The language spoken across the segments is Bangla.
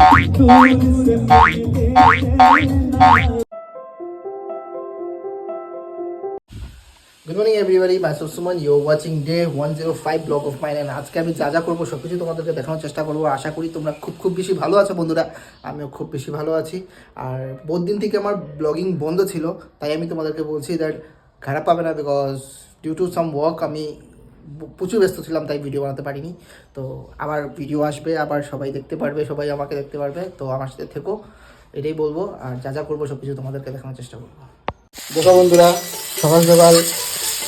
Good morning everybody, myself Suman. You're watching day 105 blog of mine and আজকে আমি যা যা করবো সব কিছু তোমাদেরকে দেখানোর চেষ্টা করবো। আশা করি তোমরা খুব বেশি ভালো আছো বন্ধুরা, আমিও খুব বেশি ভালো আছি। আর বহুত দিন থেকে আমার ব্লগিং বন্ধ ছিল, তাই আমি তোমাদেরকে বলছি দ্যাট খারাপ পাবে না, because due to some work আমি প্রচুর ব্যস্ত ছিলাম, তাই ভিডিও বানাতে পারিনি। তো আবার ভিডিও আসবে, আবার সবাই দেখতে পারবে, সবাই আমাকে দেখতে পারবে। তো আমার সাথে থেকো, এটাই বলবো। আর যা যা করবো সব কিছু তোমাদেরকে দেখানোর চেষ্টা করবো। দেখো বন্ধুরা, সকাল সকাল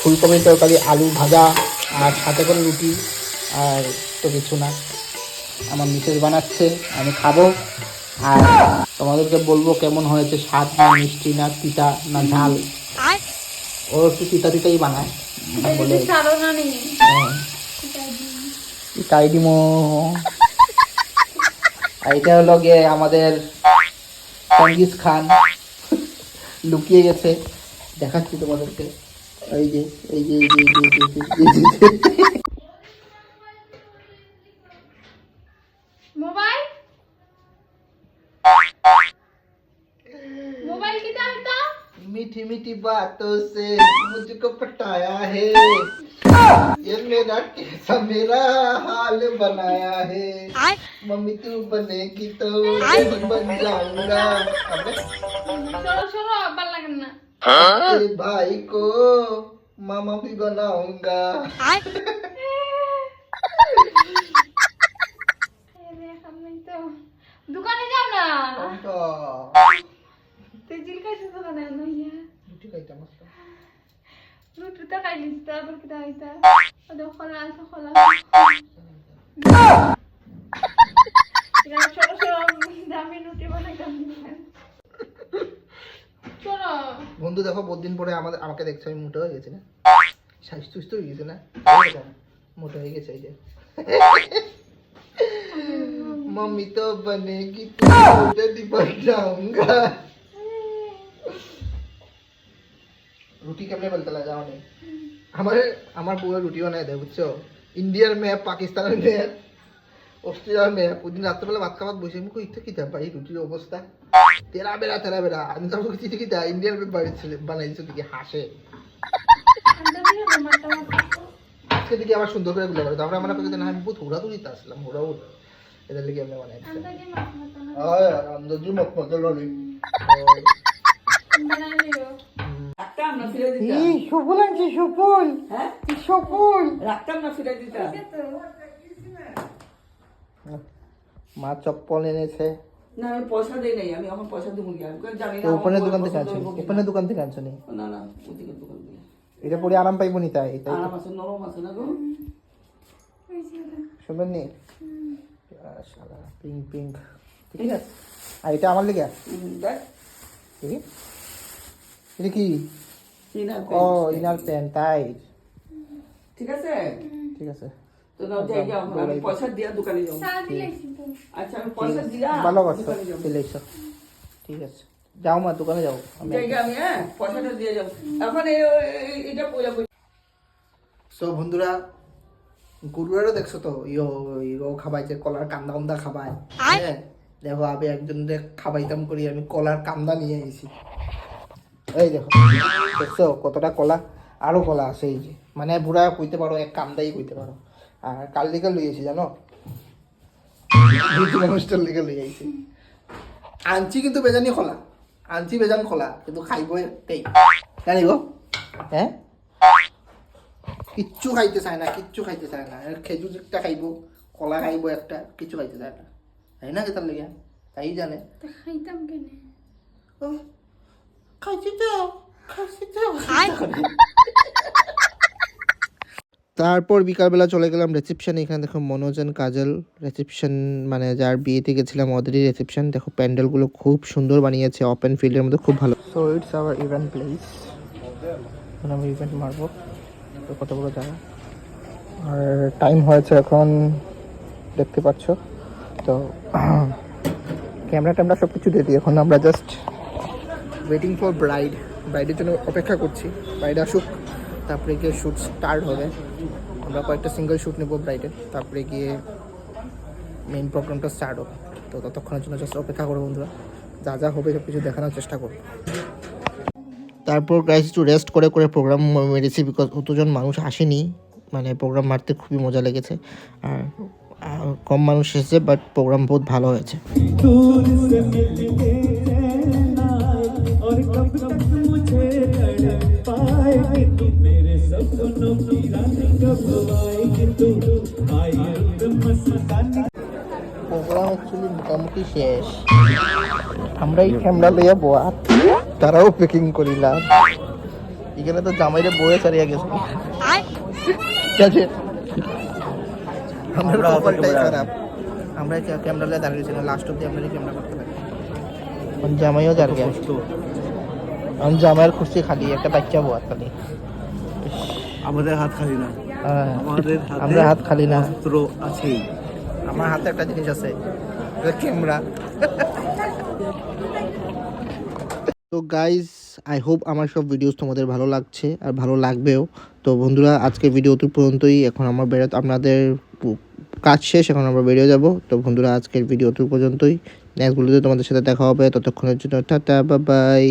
ফুলকপির তরকারি, আলু ভাজা আর সাথে করে রুটি, আর তো কিছু না। আমার মিসেস বানাচ্ছে, আমি খাবো আর তোমাদেরকে বলবো কেমন হয়েছে, স্বাদ না মিষ্টি না তিতা না ঝাল। ও একটু তিতাই বানায় বলে তাই দিমো। আর এটা হলো গিয়ে আমাদের চঙ্গিস খান লুকিয়ে গেছে, দেখাচ্ছি তোমাদেরকে। এই যে मोबाइल मोबाइल की चाहता मीठी मीठी बातों से मुझको पटाया है, ये मेरा कैसा मेरा हाल बनाया है। मम्मी तू बनेगी तो बन जाऊंगा। छोड़ो छोड़ो अब लगन ना तेरे भाई को मामा भी बनाऊंगा। दुकाने जाओ ना ते जिल कैसे दुकाने आना है रुटी खाइता मस्त रुटी तो खाई लिस्ता पर किता आइता अदो खला या छोड़ो छोड़ो दामी रुटी बना कर छोड़ो। বন্ধু দেখো, বহুত দিন পরে আমাকে দেখছো, আমি মোটা হয়ে গেছি না, স্বাস্থ্য সুস্থ হয়ে গেছে না, মোটা হয়ে গেছে। এই যে मम्मी तो बनेगी तो बन जाऊंगा। রুটি কেমনে বলতে লাগে জানো? আমার পুরো রুটি বানায় দেয়, বুঝছো? ইন্ডিয়ার ম্যাপ, পাকিস্তানের ম্যাপ, অস্ট্রেলিয়ার ম্যাপ। ওই দিন রাত্রেবেলা ভাত খাবার বসে আমি কই কি তা ভাই রুটির অবস্থা তেরা বেড়া। আমি তো কিছু কি তা ইন্ডিয়ান ম্যাপ বানাইছো দিকে হাসে। আজকে দিকে আবার সুন্দর করে গুলো করে, তারপরে আমরা কইতে না আমি বহুত হুড়াহুড়িতে আসলাম, হুড়াহুড়ি এটা লিখে আমরা বানাই দিচ্ছি। अंदाजी मत बदल रही রাখতাম না ফিরে দিতা। এই সফল আছে, সফল। হ্যাঁ সফল রাখতাম না ফিরে দিতা। মা চপ্পল এনেছে। না আমি পয়সা দেই নাই, আমি এখন পয়সা দেবো কি? আমি জানি না। ওপেনের দোকান থেকে আনছো? ওপেনের দোকান থেকে আনছো নি? না না ওদিকের দোকান থেকে। এটা পরে আরাম পাইবো নি? তাই আরাম আছে, নরম আছে না গো। সুন্দর নি? শালা পিঙ্ক ঠিক আছে। আর এটা আমার লেগে দেখ এটা কি? ইনার ও ইনার প্যান্ট, তাই ঠিক আছে। ঠিক আছে, তো নাও যাই যাও, আমি পয়সা দিয়া দোকানে যাও। शादी लेसी तो আচ্ছা আমি পয়সা দিয়া ভালো করছো, দোকানে যাও। চলে এসো। ঠিক আছে, যাও মা, দোকানে যাও। যাই আমি পয়সাটা দিয়ে যাও। এখন এটা পয়সা সো বন্ধুরা, গরুয়ারও দেখছো তো ইয়ো খাবাই, যে কলার কান্দা খাবাই। হ্যাঁ দেখো, আমি একজনের খাবাইতাম করি, আমি কলার কান্দা নিয়ে এসেছি। এই দেখো, দেখছো কতটা কলা, আরো কলা আছে এই যে, মানে বুড়া কইতে পারো, এক কান্দাই কইতে পারো। আর কাল দিকে লইয়েছি জানো, মানুষটার লিগে লই আইছি। আনছি কিন্তু বেজানি খোলা, আনছি বেজান খোলা, কিন্তু খাইব একটাই, জানিব। হ্যাঁ কিচ্ছু খাইতে চায় না, খেজুর একটা খাইব, কলা খাইব একটা, কিচ্ছু খাইতে চায় না, তাই না? কেতার লেগে তাই জানে। तो खाइतम केने খাইছি তো। তারপর বিকালবেলা চলে গেলাম রিসেপশনে। এখানে দেখো মনোজ এন্ড কাজল রিসেপশন, মানে যার বিয়েতে গেছিলাম ওদেরই রিসেপশন। দেখো প্যান্ডেলগুলো খুব সুন্দর বানিয়েছে, ওপেন ফিল্ডের মধ্যে, খুব ভালো। So it's hour event place, এখন আমি ইভেন্ট মারবো। কত বড় জায়গা, আর টাইম হয়েছে এখন দেখতে পাচ্ছ তো। ক্যামেরা সব কিছু দিয়ে দিই, এখন আমরা জাস্ট ওয়েটিং ফর ব্রাইডের জন্য অপেক্ষা করছি। ব্রাইড আসুক, তারপরে গিয়ে শ্যুট স্টার্ট হবে। আমরা কয়েকটা সিঙ্গেল শ্যুট নেবো ব্রাইডের, তারপরে গিয়ে মেইন প্রোগ্রামটা স্টার্ট হবে। তো ততক্ষণের জন্য জাস্ট অপেক্ষা করো বন্ধুরা, যা যা হবে সব কিছু দেখানোর চেষ্টা করো। তারপর গাইস একটু রেস্ট করে করে প্রোগ্রাম মেরেছি, বিকজ অতজন মানুষ আসেনি, মানে প্রোগ্রাম মারতে খুবই মজা লেগেছে। আর কম মানুষ এসেছে, বাট প্রোগ্রাম বহুত ভালো হয়েছে। প্রোগ্রাম অ্যাকচুয়ালি মোটামুটি শেষ, আমরা এই ক্যামেরা লইয়া বোয়া, তারাও পেকিং করিলাম। এখানে তো জামাইরে বয়ে চালিয়ে গেছে, ঠিক আছে? আমরা কপালটাই খারাপ, আমরা ক্যামেরা লইয়া দাঁড়িয়েছিলাম লাস্ট অব্দি, আমরা ক্যামেরা করতে পারি। জামাইও দাঁড়িয়ে, আমি জামাইয়ের খুশি খালি একটা বাচ্চা বোয়া খালি, আমাদের হাত খালি না, আমরা হাত খালি না, অস্ত্র আছেই। আমার হাতে একটা জিনিস আছে, ক্যামেরা। তো গাইজ আই হোপ আমার সব ভিডিওস তোমাদের ভালো লাগছে আর ভালো লাগবেও। তো বন্ধুরা আজকের ভিডিও তো পর্যন্তই, এখন আমার আপনাদের কাজ শেষ, এখন আমরা বেরিয়ে যাব। তো বন্ধুরা আজকের ভিডিও তো পর্যন্তই, নেক্সট ভিডিওতে তোমাদের সাথে দেখা হবে, ততক্ষণের জন্য টাটা বাই বাই।